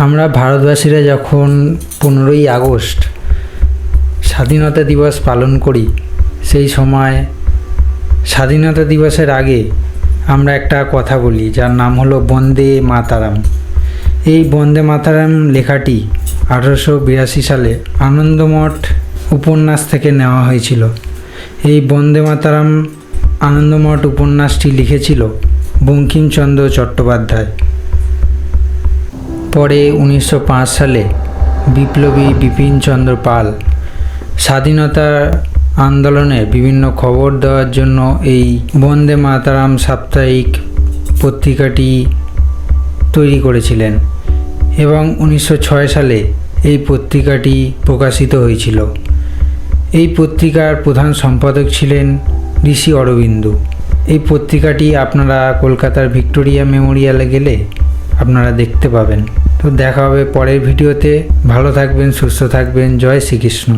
আমরা ভারতবাসীরা যখন 15ই আগস্ট স্বাধীনতা দিবস পালন করি, সেই সময় স্বাধীনতা দিবসের আগে আমরা একটা কথা বলি যার নাম হলো বন্দে মাতারাম। এই বন্দে মাতারাম লেখাটি 1882 সালে আনন্দমঠ উপন্যাস থেকে নেওয়া হয়েছিল। এই বন্দে মাতারাম আনন্দমঠ উপন্যাসটি লিখেছিল বঙ্কিমচন্দ্র চট্টোপাধ্যায়। পরে 1905 সালে বিপ্লবী বিপিনচন্দ্র পাল স্বাধীনতা আন্দোলনের বিভিন্ন খবর দেওয়ার জন্য এই বন্দে মাতারাম সাপ্তাহিক পত্রিকাটি তৈরি করেছিলেন এবং 1906 সালে এই পত্রিকাটি প্রকাশিত হয়েছিল। এই পত্রিকার প্রধান সম্পাদক ছিলেন ঋষি অরবিন্দ। এই পত্রিকাটি আপনারা কলকাতার ভিক্টোরিয়া মেমোরিয়ালে গেলে আপনারা দেখতে পাবেন। তো দেখা হবে পরের ভিডিওতে। ভালো থাকবেন, সুস্থ থাকবেন। জয় শ্রীকৃষ্ণ।